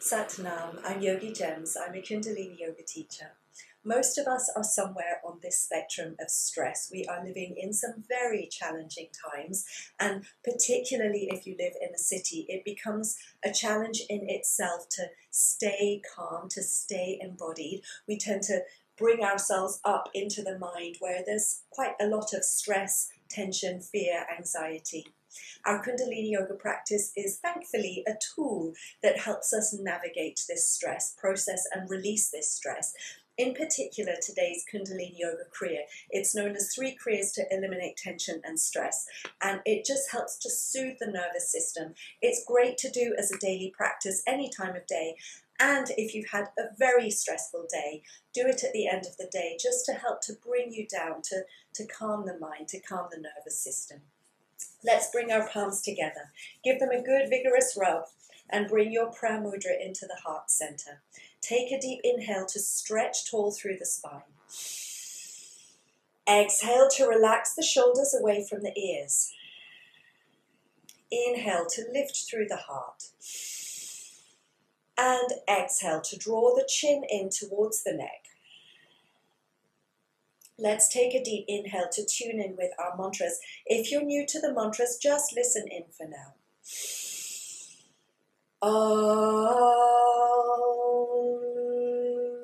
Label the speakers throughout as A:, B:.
A: Satnam, I'm Yogigems. I'm a Kundalini yoga teacher. Most of us are somewhere on this spectrum of stress. We are living in some very challenging times, and particularly if you live in a city, it becomes a challenge in itself to stay calm, to stay embodied. We tend to bring ourselves up into the mind where there's quite a lot of stress, tension, fear, anxiety. Our Kundalini yoga practice is thankfully a tool that helps us navigate this stress, process and release this stress. In particular, today's Kundalini yoga kriya, it's known as Three Kriyas to eliminate tension and stress, and it just helps to soothe the nervous system. It's great to do as a daily practice any time of day, and if you've had a very stressful day, do it at the end of the day just to help to bring you down, to calm the mind, to calm the nervous system. Let's bring our palms together. Give them a good vigorous rub and bring your prayer mudra into the heart center. Take a deep inhale to stretch tall through the spine. Exhale to relax the shoulders away from the ears. Inhale to lift through the heart. And exhale to draw the chin in towards the neck. Let's take a deep inhale to tune in with our mantras. If you're new to the mantras, just listen in for now. Om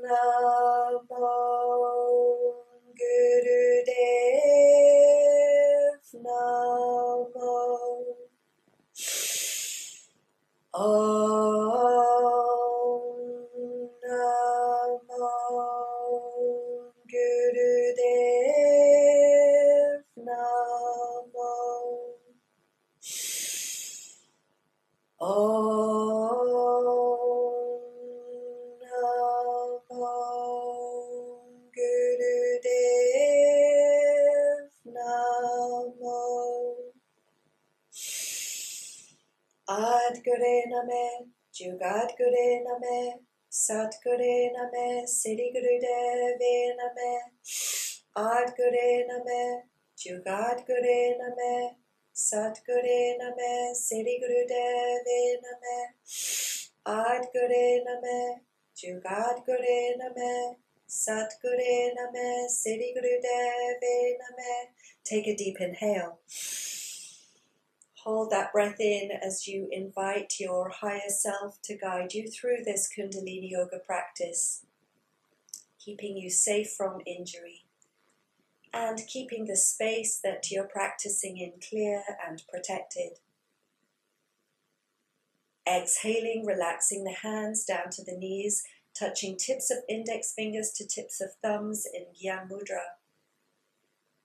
A: Namo Gurudev Namo. Om Namo Gurudev Namo. Om Namo Gurudev Namo. Adgure Name, Jugadgure Name, Satgure Name, Siddhi Gurudeve Name. Adgure Name, Jugadgure Name, Satgure Name, Siddhi Gurudeve Name. Adgure Name, Jugadgure Name, Satgure Name, Siddhi Gurudeve Name. Take a deep inhale. Hold that breath in as you invite your higher self to guide you through this Kundalini yoga practice, keeping you safe from injury and keeping the space that you're practicing in clear and protected. Exhaling, relaxing the hands down to the knees, touching tips of index fingers to tips of thumbs in Gyan Mudra.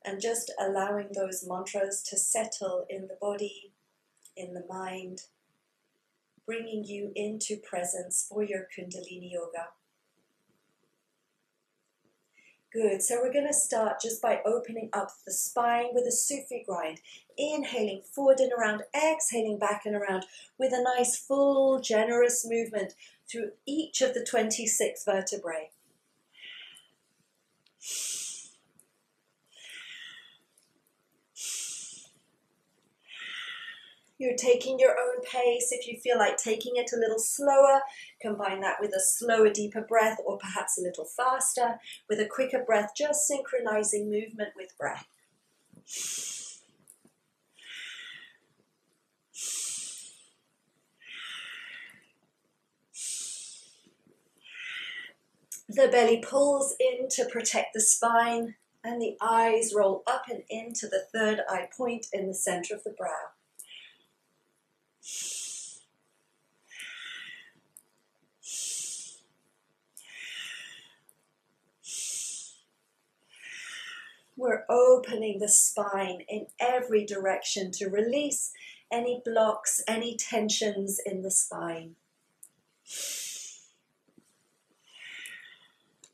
A: And just allowing those mantras to settle in the body, in the mind, bringing you into presence for your Kundalini yoga. Good, so we're going to start just by opening up the spine with a Sufi grind. Inhaling forward and around, exhaling back and around with a nice full generous movement through each of the 26 vertebrae. You're taking your own pace. If you feel like taking it a little slower, combine that with a slower, deeper breath, or perhaps a little faster with a quicker breath, just synchronizing movement with breath. The belly pulls in to protect the spine, and the eyes roll up and into the third eye point in the center of the brow. We're opening the spine in every direction to release any blocks, any tensions in the spine.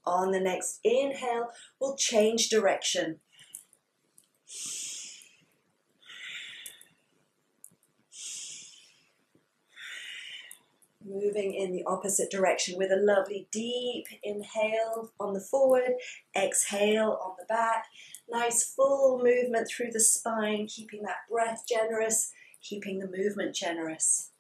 A: On the next inhale, we'll change direction. Moving in the opposite direction with a lovely deep inhale on the forward, exhale on the back. Nice full movement through the spine, keeping that breath generous, keeping the movement generous.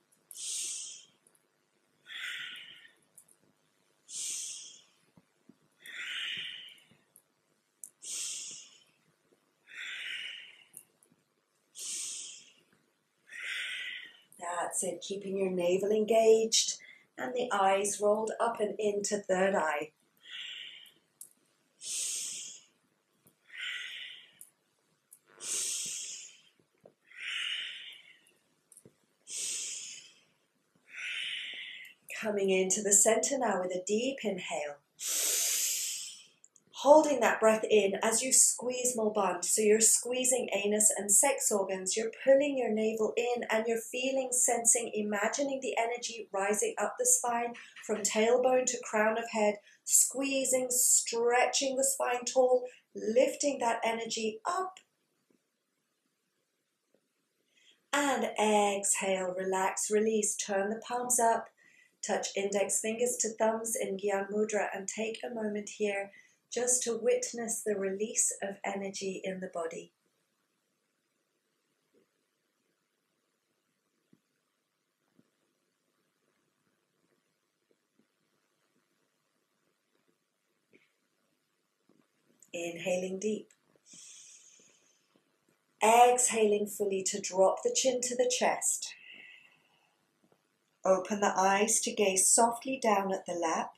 A: That's it, keeping your navel engaged and the eyes rolled up and into third eye. Coming into the center now with a deep inhale. Holding that breath in as you squeeze Mulband. So you're squeezing anus and sex organs. You're pulling your navel in and you're feeling, sensing, imagining the energy rising up the spine from tailbone to crown of head. Squeezing, stretching the spine tall, lifting that energy up. And exhale, relax, release. Turn the palms up. Touch index fingers to thumbs in Gyan Mudra and take a moment here just to witness the release of energy in the body. Inhaling deep. Exhaling fully to drop the chin to the chest. Open the eyes to gaze softly down at the lap.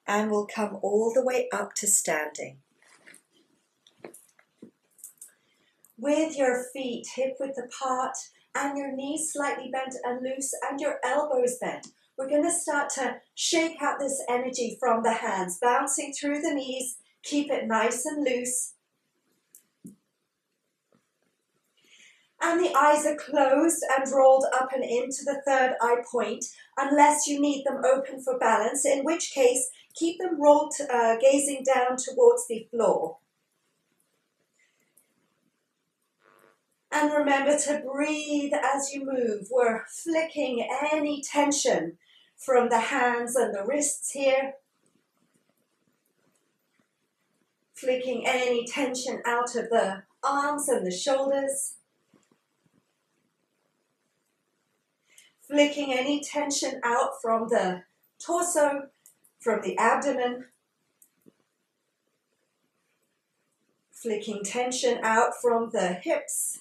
A: And we'll come all the way up to standing. With your feet hip width apart and your knees slightly bent and loose and your elbows bent, we're going to start to shake out this energy from the hands, bouncing through the knees. Keep it nice and loose. And the eyes are closed and rolled up and into the third eye point, unless you need them open for balance, in which case, keep them rolled, gazing down towards the floor. And remember to breathe as you move. We're flicking any tension from the hands and the wrists here. Flicking any tension out of the arms and the shoulders. Flicking any tension out from the torso, from the abdomen. Flicking tension out from the hips,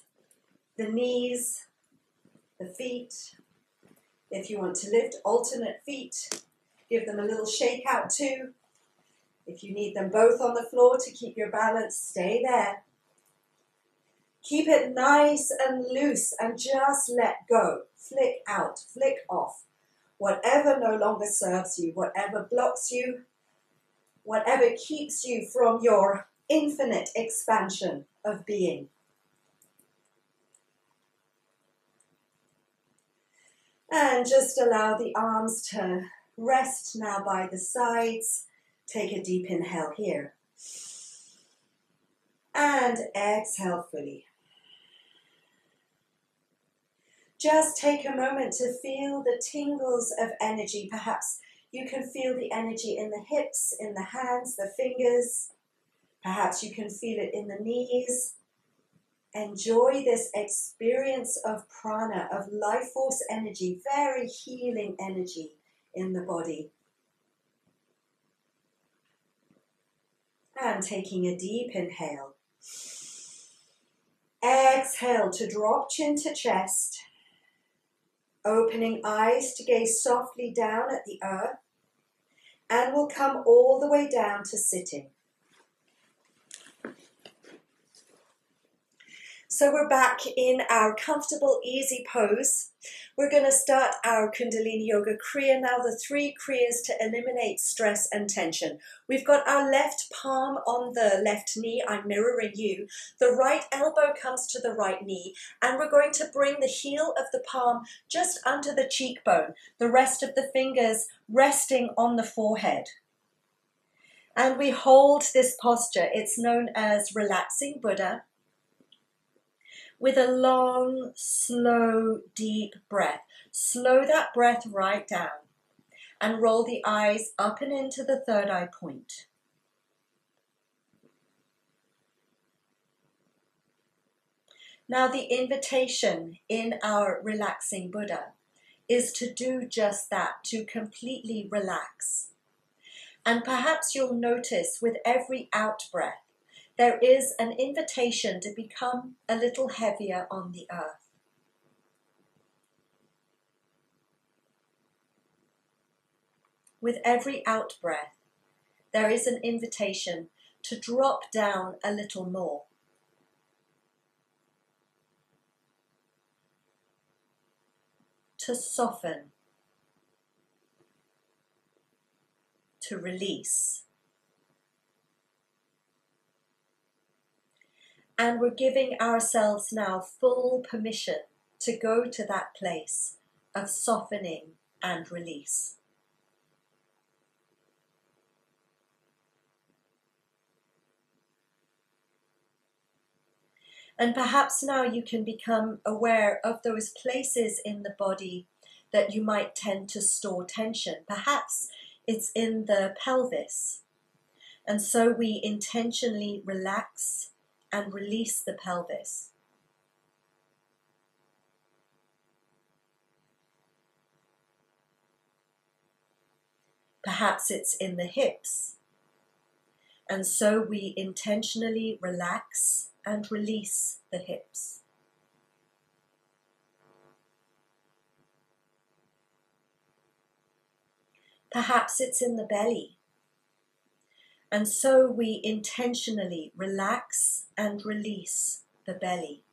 A: the knees, the feet. If you want to lift alternate feet, give them a little shake out too. If you need them both on the floor to keep your balance, stay there. Keep it nice and loose and just let go. Flick out, flick off. Whatever no longer serves you, whatever blocks you, whatever keeps you from your infinite expansion of being. And just allow the arms to rest now by the sides. Take a deep inhale here. And exhale fully. Just take a moment to feel the tingles of energy. Perhaps you can feel the energy in the hips, in the hands, the fingers. Perhaps you can feel it in the knees. Enjoy this experience of prana, of life force energy, very healing energy in the body. And taking a deep inhale. Exhale to drop chin to chest. Opening eyes to gaze softly down at the earth. And we'll come all the way down to sitting. So we're back in our comfortable, easy pose. We're going to start our Kundalini Yoga Kriya now, the 3 Kriyas to eliminate stress and tension. We've got our left palm on the left knee. I'm mirroring you. The right elbow comes to the right knee, and we're going to bring the heel of the palm just under the cheekbone, the rest of the fingers resting on the forehead. And we hold this posture. It's known as relaxing Buddha, with a long, slow, deep breath. Slow that breath right down and roll the eyes up and into the third eye point. Now the invitation in our relaxing Buddha is to do just that, to completely relax. And perhaps you'll notice with every out breath, there is an invitation to become a little heavier on the earth. With every out breath, there is an invitation to drop down a little more. To soften. To release. And we're giving ourselves now full permission to go to that place of softening and release. And perhaps now you can become aware of those places in the body that you might tend to store tension. Perhaps it's in the pelvis. And so we intentionally relax and release the pelvis. Perhaps it's in the hips. And so we intentionally relax and release the hips. Perhaps it's in the belly. And so we intentionally relax and release the belly.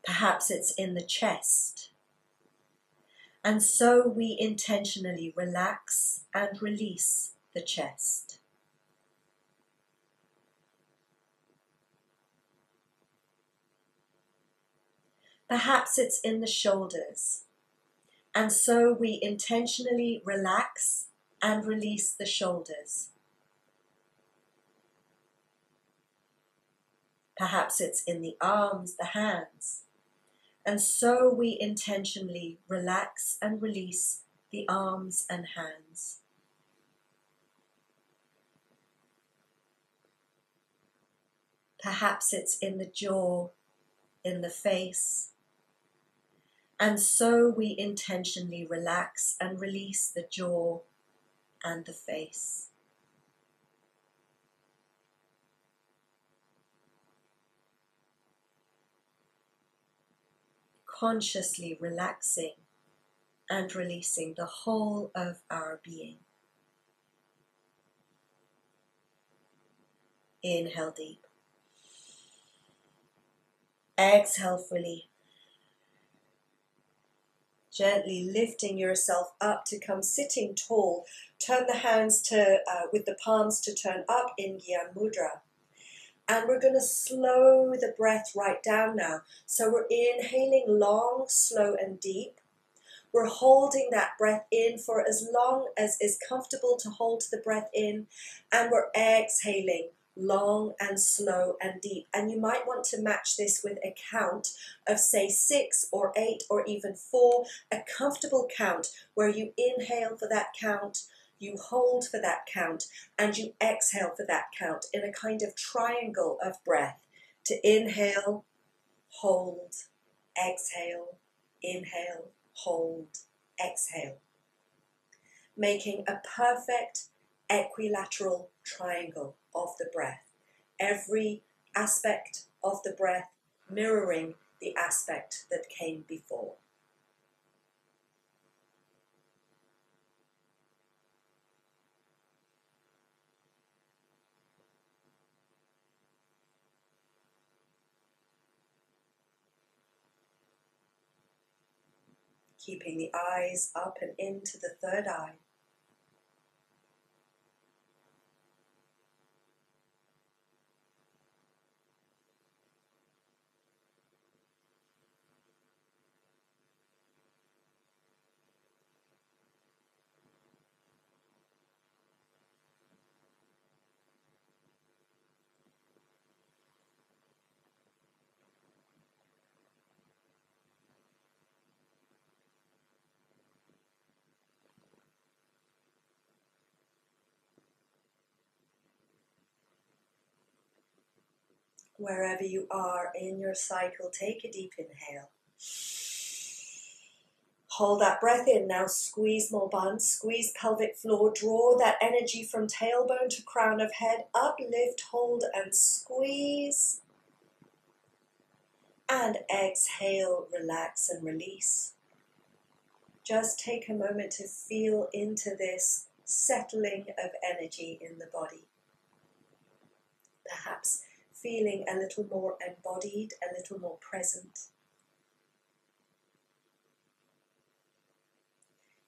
A: Perhaps it's in the chest. And so we intentionally relax and release the chest. Perhaps it's in the shoulders. And so we intentionally relax and release the shoulders. Perhaps it's in the arms, the hands. And so we intentionally relax and release the arms and hands. Perhaps it's in the jaw, in the face. And so we intentionally relax and release the jaw and the face. Consciously relaxing and releasing the whole of our being. Inhale deep. Exhale fully. Gently lifting yourself up to come sitting tall. Turn the hands with the palms to turn up in Gyan Mudra. And we're going to slow the breath right down now. So we're inhaling long, slow and deep. We're holding that breath in for as long as is comfortable to hold the breath in. And we're exhaling long and slow and deep. And you might want to match this with a count of say 6 or 8 or even 4. A comfortable count where you inhale for that count, you hold for that count, and you exhale for that count in a kind of triangle of breath. To inhale, hold, exhale, inhale, hold, exhale. Making a perfect equilateral triangle of the breath. Every aspect of the breath mirroring the aspect that came before. Keeping the eyes up and into the third eye. Wherever you are in your cycle, take a deep inhale. Hold that breath in. Now squeeze more buns, squeeze pelvic floor, draw that energy from tailbone to crown of head, uplift, hold and squeeze. And exhale, relax and release. Just take a moment to feel into this settling of energy in the body. Perhaps feeling a little more embodied, a little more present.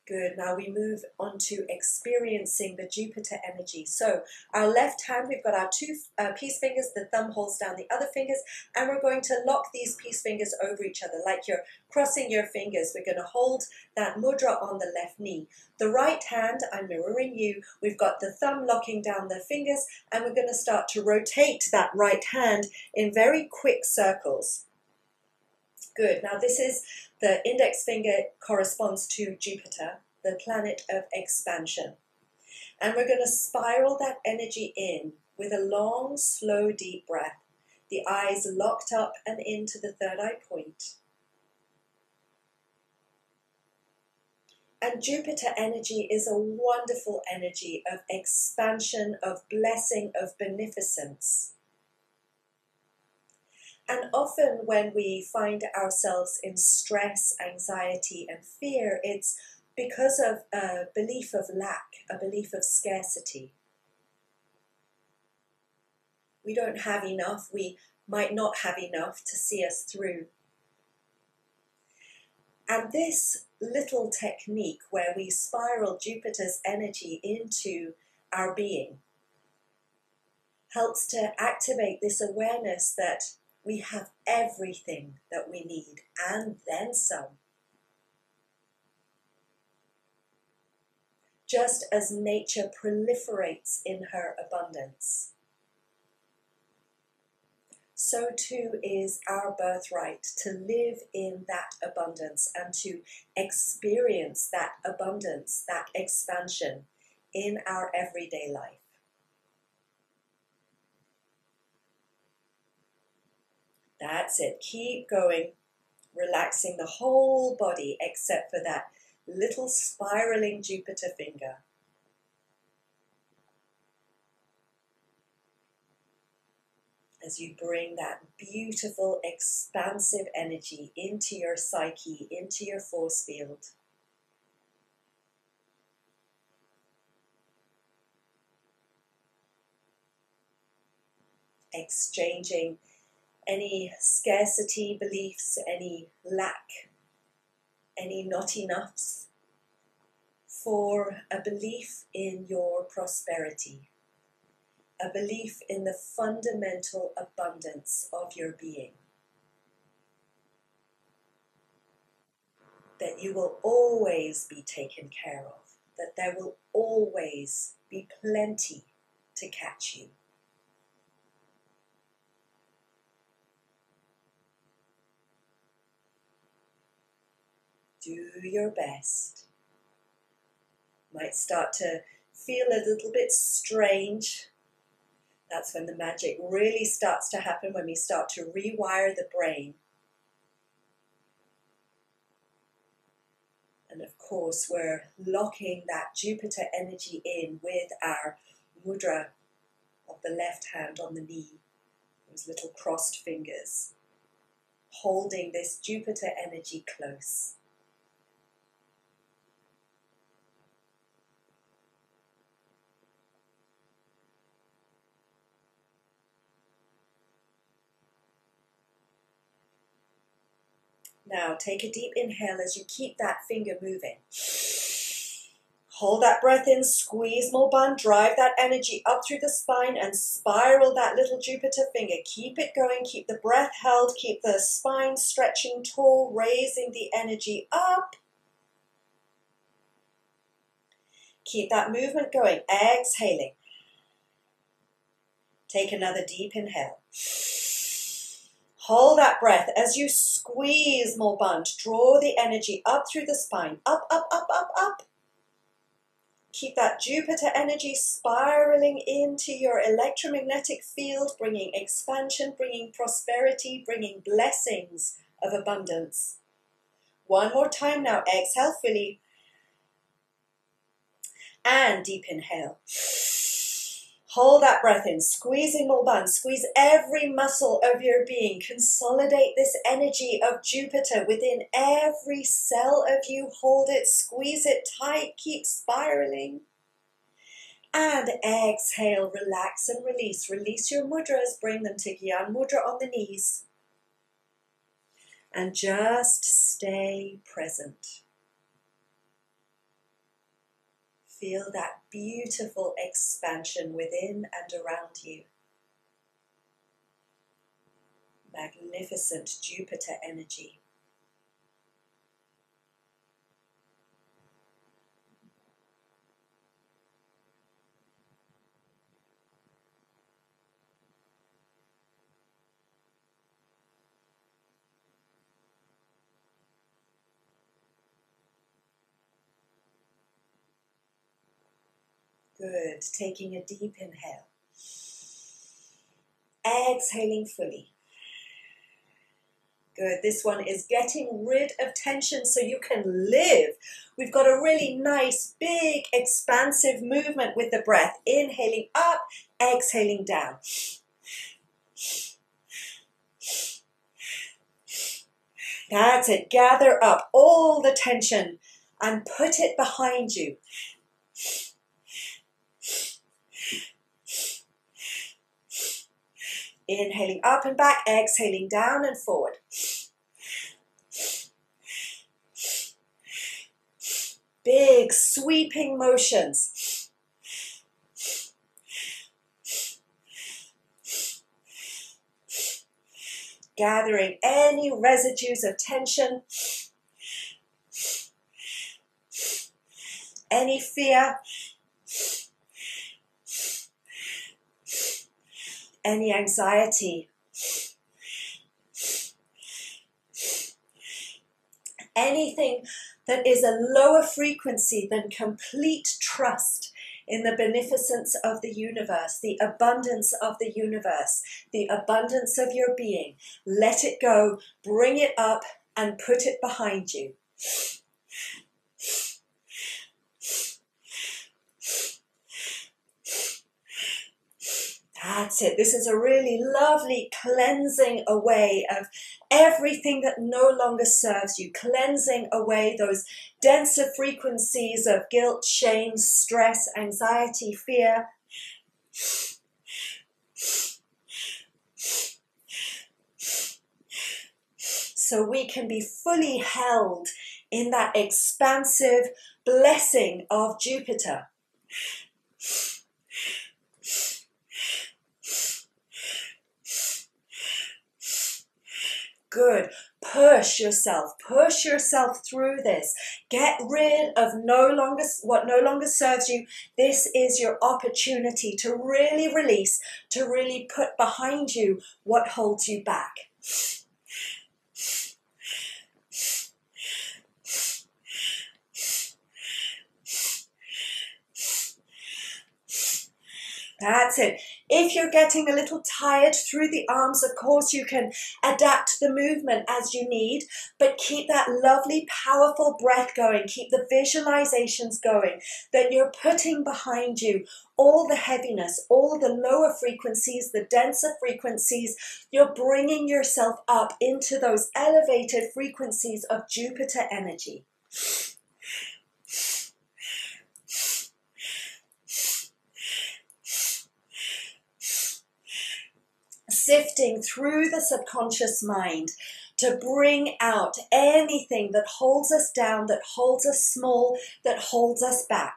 A: Good. Now we move on to experiencing the Jupiter energy. So our left hand, we've got our two peace fingers, the thumb holds down the other fingers, and we're going to lock these peace fingers over each other like you're crossing your fingers. We're going to hold that mudra on the left knee. The right hand, I'm mirroring you, we've got the thumb locking down the fingers, and we're going to start to rotate that right hand in very quick circles. Good. Now this is the index finger corresponds to Jupiter, the planet of expansion. And we're going to spiral that energy in with a long, slow, deep breath. The eyes locked up and into the third eye point. And Jupiter energy is a wonderful energy of expansion, of blessing, of beneficence. And often when we find ourselves in stress, anxiety, and fear, it's because of a belief of lack, a belief of scarcity. We don't have enough, we might not have enough to see us through. And this little technique where we spiral Jupiter's energy into our being helps to activate this awareness that we have everything that we need, and then some. Just as nature proliferates in her abundance, so too is our birthright to live in that abundance and to experience that abundance, that expansion in our everyday life. That's it. Keep going, relaxing the whole body except for that little spiraling Jupiter finger. As you bring that beautiful, expansive energy into your psyche, into your force field. Exchanging any scarcity beliefs, any lack, any not enoughs, for a belief in your prosperity, a belief in the fundamental abundance of your being, that you will always be taken care of, that there will always be plenty to catch you. Do your best. Might start to feel a little bit strange. That's when the magic really starts to happen, when we start to rewire the brain. And of course, we're locking that Jupiter energy in with our mudra of the left hand on the knee, those little crossed fingers, holding this Jupiter energy close. Now take a deep inhale as you keep that finger moving. Hold that breath in, squeeze more bun, drive that energy up through the spine and spiral that little Jupiter finger. Keep it going, keep the breath held, keep the spine stretching tall, raising the energy up. Keep that movement going, exhaling. Take another deep inhale. Hold that breath as you squeeze more bund. Draw the energy up through the spine. Up, up, up, up, up. Keep that Jupiter energy spiraling into your electromagnetic field, bringing expansion, bringing prosperity, bringing blessings of abundance. One more time now. Exhale fully. And deep inhale. Hold that breath in, squeezing more buns, squeeze every muscle of your being. Consolidate this energy of Jupiter within every cell of you. Hold it, squeeze it tight, keep spiraling. And exhale, relax and release. Release your mudras, bring them to Gyan Mudra on the knees. And just stay present. Feel that beautiful expansion within and around you. Magnificent Jupiter energy. Good. Taking a deep inhale. Exhaling fully. Good. This one is getting rid of tension so you can live. We've got a really nice, big, expansive movement with the breath. Inhaling up, exhaling down. That's it. Gather up all the tension and put it behind you. Inhaling up and back, exhaling down and forward. Big sweeping motions. Gathering any residues of tension, any fear, any anxiety, anything that is a lower frequency than complete trust in the beneficence of the universe, the abundance of the universe, the abundance of your being. Let it go, bring it up, and put it behind you. That's it. This is a really lovely cleansing away of everything that no longer serves you. Cleansing away those denser frequencies of guilt, shame, stress, anxiety, fear. So we can be fully held in that expansive blessing of Jupiter. Good. Push yourself through this. Get rid of what no longer serves you. This is your opportunity to really release, to really put behind you what holds you back. That's it. If you're getting a little tired through the arms, of course, you can adapt the movement as you need, but keep that lovely, powerful breath going. Keep the visualizations going, that you're putting behind you all the heaviness, all the lower frequencies, the denser frequencies. You're bringing yourself up into those elevated frequencies of Jupiter energy. Sifting through the subconscious mind to bring out anything that holds us down, that holds us small, that holds us back.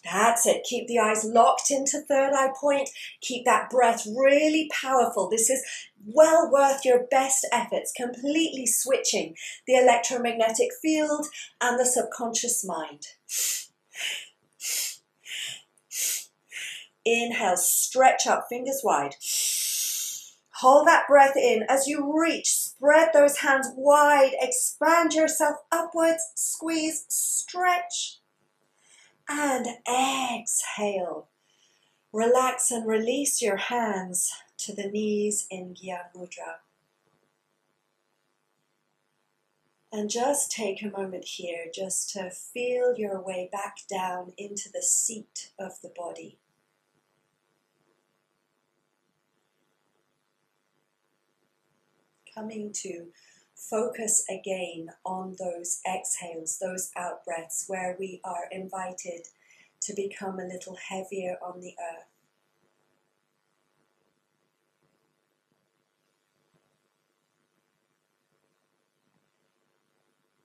A: That's it. Keep the eyes locked into third eye point. Keep that breath really powerful. This is well worth your best efforts, completely switching the electromagnetic field and the subconscious mind. Inhale, stretch up, fingers wide. Hold that breath in. As you reach, spread those hands wide. Expand yourself upwards. Squeeze, stretch. And exhale. Relax and release your hands to the knees in Gyan Mudra. And just take a moment here just to feel your way back down into the seat of the body. Coming to focus again on those exhales, those out breaths where we are invited to become a little heavier on the earth.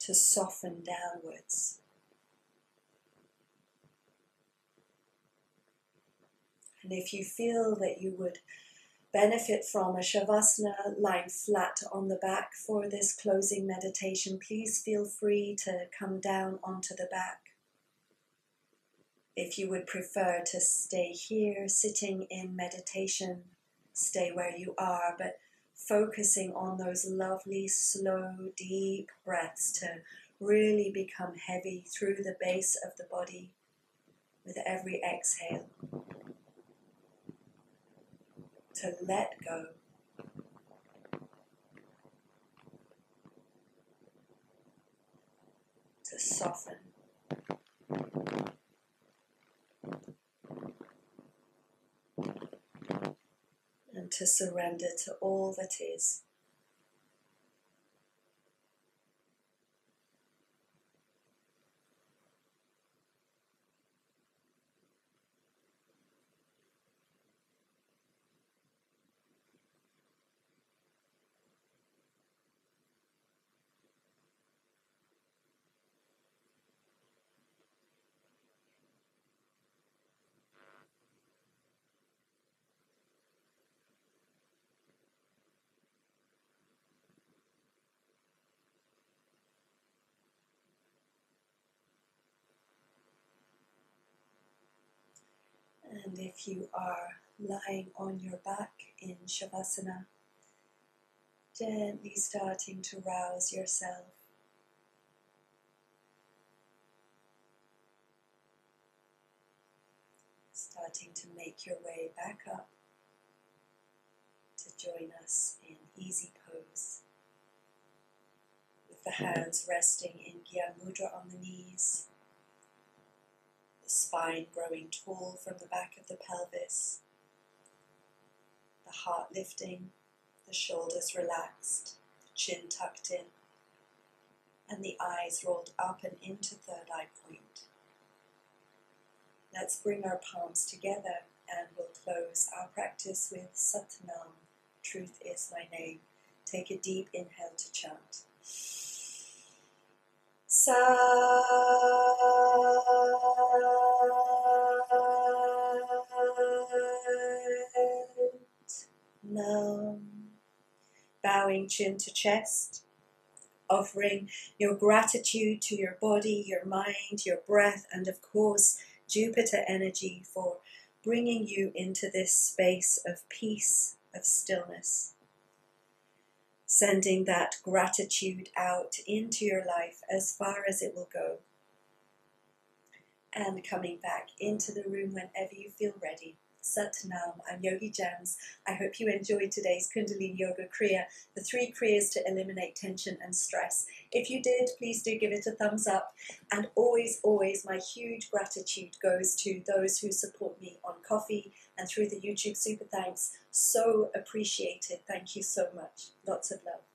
A: To soften downwards. And if you feel that you would benefit from a Shavasana lying flat on the back for this closing meditation, please feel free to come down onto the back. If you would prefer to stay here, sitting in meditation, stay where you are, but focusing on those lovely, slow, deep breaths to really become heavy through the base of the body with every exhale. To let go. To soften. And to surrender to all that is. And if you are lying on your back in Shavasana, gently starting to rouse yourself. Starting to make your way back up to join us in easy pose. With the hands resting in Gyan Mudra on the knees. The spine growing tall from the back of the pelvis. The heart lifting, the shoulders relaxed, the chin tucked in, and the eyes rolled up and into third eye point. Let's bring our palms together and we'll close our practice with Satnam, truth is my name. Take a deep inhale to chant. Satnam. Bowing chin to chest, offering your gratitude to your body, your mind, your breath, and of course, Jupiter energy for bringing you into this space of peace, of stillness. Sending that gratitude out into your life as far as it will go. And coming back into the room whenever you feel ready. Satnam, I'm Yogigems. I hope you enjoyed today's Kundalini Yoga Kriya, the 3 Kriyas to eliminate tension and stress. If you did, please do give it a thumbs up. And always, always, my huge gratitude goes to those who support me on Ko-fi and through the YouTube Super Thanks. So appreciated. Thank you so much. Lots of love.